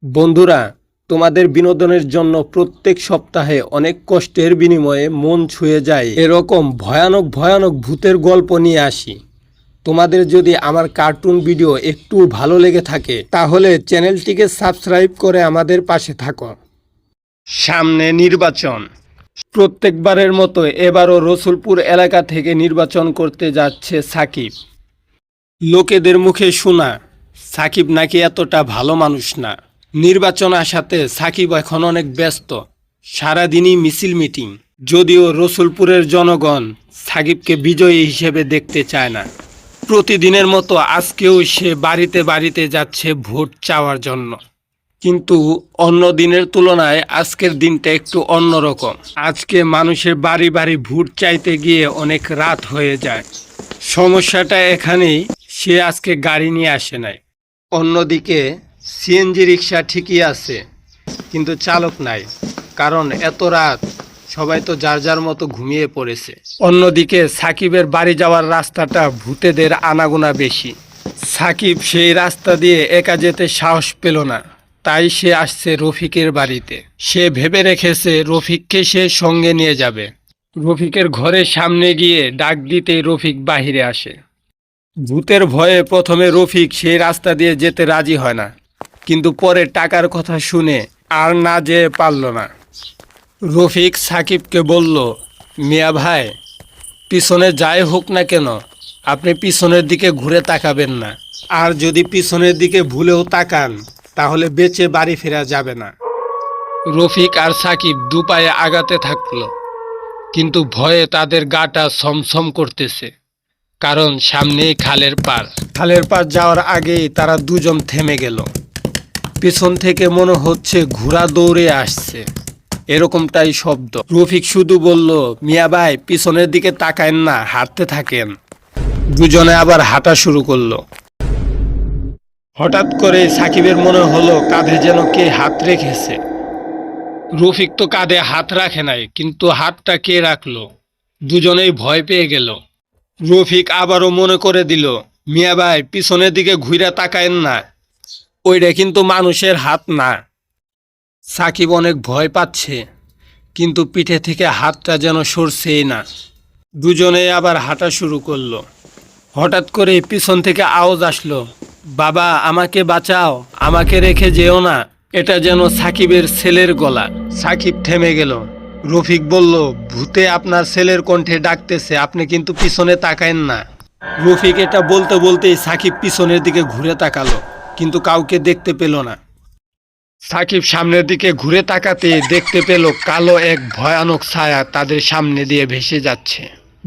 বন্ধুরা, তোমাদের বিনোদনের জন্য প্রত্যেক সপ্তাহে অনেক কষ্টের বিনিময়ে মন ছুঁয়ে যায় এরকম ভয়ানক ভয়ানক ভূতের গল্প নিয়ে আসি। তোমাদের যদি আমার কার্টুন ভিডিও একটু ভালো লেগে থাকে তাহলে চ্যানেলটিকে সাবস্ক্রাইব করে আমাদের পাশে থাকো। সামনে নির্বাচন। প্রত্যেকবারের মতো এবারও রসুলপুর এলাকা থেকে নির্বাচন করতে যাচ্ছে সাকিব। লোকেদের মুখে শোনা সাকিব নাকি এতটা ভালো মানুষ না। নির্বাচন আসাতে সাকিব এখন অনেক ব্যস্ত, সারাদিনই মিছিল মিটিং। যদিও রসুলপুরের জনগণ সাকিবকে বিজয়ী হিসেবে দেখতে চায় না। প্রতিদিনের মতো আজকেও সে বাড়িতে বাড়িতে যাচ্ছে ভোট চাওয়ার জন্য। কিন্তু অন্য দিনের তুলনায় আজকের দিনটা একটু অন্যরকম। আজকে মানুষের বাড়ি বাড়ি ভোট চাইতে গিয়ে অনেক রাত হয়ে যায়। সমস্যাটা এখানেই, সে আজকে গাড়ি নিয়ে আসে নাই। অন্যদিকে সিএনজি রিক্সা ঠিকই আছে, কিন্তু চালক নাই, কারণ এত রাত সবাই তো যার যার মতো ঘুমিয়ে পড়েছে। অন্যদিকে সাকিবের বাড়ি যাওয়ার রাস্তাটা ভূতেদের আনাগোনা বেশি। সাকিব সেই রাস্তা দিয়ে একা যেতে সাহস পেল না, তাই সে আসছে রফিকের বাড়িতে। সে ভেবে রেখেছে রফিককে সে সঙ্গে নিয়ে যাবে। রফিকের ঘরের সামনে গিয়ে ডাক দিতেই রফিক বাহিরে আসে। ভূতের ভয়ে প্রথমে রফিক সেই রাস্তা দিয়ে যেতে রাজি হয় না, কিন্তু পরে টাকার কথা শুনে আর না যেয়ে পারল না। রফিক সাকিবকে বলল, মিয়া ভাই, পিছনে যাই হোক না কেন আপনি পিছনের দিকে ঘুরে তাকাবেন না, আর যদি পিছনের দিকে ভুলেও তাকান তাহলে বেঁচে বাড়ি ফেরা যাবে না। রফিক আর সাকিব দুপায়ে আগাতে থাকলো, কিন্তু ভয়ে তাদের গাটা ছমছম করতেছে, কারণ সামনেই খালের পার। খালের পার যাওয়ার আগেই তারা দুজন থেমে গেল। পেছন থেকে মনে হচ্ছে ঘোড়া দৌড়ে আসছে, এরকমটাই শব্দ। রফিক শুধু বলল, মিয়া ভাই পিছনের দিকে তাকায়েন না, হাঁটতে থাকেন। দুজনে আবার হাঁটা শুরু করলো। হঠাৎ করে সাকিবের মনে হলো কাঁধে যেন কে হাত রেখেছে। রফিক তো কাঁধে হাত রাখে নাই, কিন্তু হাতটা কে রাখলো? দুজনেই ভয় পেয়ে গেল। রফিক আবারও মনে করে দিল, মিয়া ভাই পিছনের দিকে ঘুরে তাকায়েন না, ওইটা কিন্তু মানুষের হাত না। সাকিব অনেক ভয় পাচ্ছে, কিন্তু পিঠে থেকে হাতটা যেন সরছেই না। দুজনেই আবার হাঁটা শুরু করলো। হঠাৎ করে পিছন থেকে আওয়াজ আসলো, বাবা আমাকে বাঁচাও, আমাকে রেখে যেও না। এটা যেন সাকিবের ছেলের গলা। সাকিব থেমে গেল। রফিক বলল, ভূতে আপনার ছেলের কণ্ঠে ডাকতেছে, আপনি কিন্তু পিছনে তাকায়েন না। রফিক এটা বলতে বলতেই সাকিব পিছনের দিকে ঘুরে তাকালো, কিন্তু কাউকে দেখতে পেল না। সাকিব সামনের দিকে ঘুরে তাকাতে দেখতে পেল কালো এক ভয়ানক ছায়া তাদের সামনে দিয়ে ভেসে যাচ্ছে।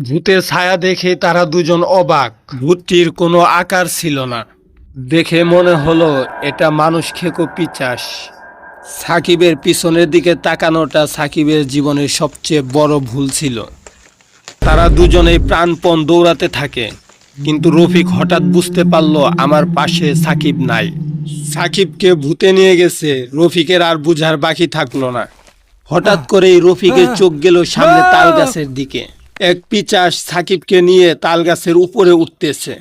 ভূতের ছায়া দেখে তারা দুজন অবাক। ভূতটির কোনো আকার ছিল না, দেখে মনে হলো এটা মানুষ খেকো পিচাস। সাকিবের পিছনের দিকে তাকানোটা সাকিবের জীবনের সবচেয়ে বড় ভুল ছিল। তারা দুজনেই প্রাণপণ দৌড়াতে থাকে, কিন্তু রফিক হঠাৎ বুঝতে পারল আমার পাশে সাকিব নাই। সাকিবকে ভূতে নিয়ে গেছে, রফিকের আর বুঝার বাকি থাকলো না। হঠাৎ করেই রফিকের চোখ গেল সামনে তাল গাছের দিকে। এক পিচাস সাকিবকে নিয়ে তাল গাছের উপরে উঠতেছে।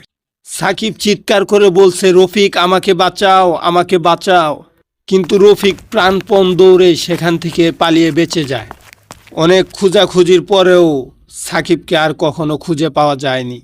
সাকিব চিৎকার করে বলছে, রফিক আমাকে বাঁচাও, আমাকে বাঁচাও। কিন্তু রফিক প্রাণপণ দৌড়ে সেখান থেকে পালিয়ে বেঁচে যায়। অনেক খোঁজাখুঁজির পরেও সাকিবকে আর কখনো খুঁজে পাওয়া যায়নি।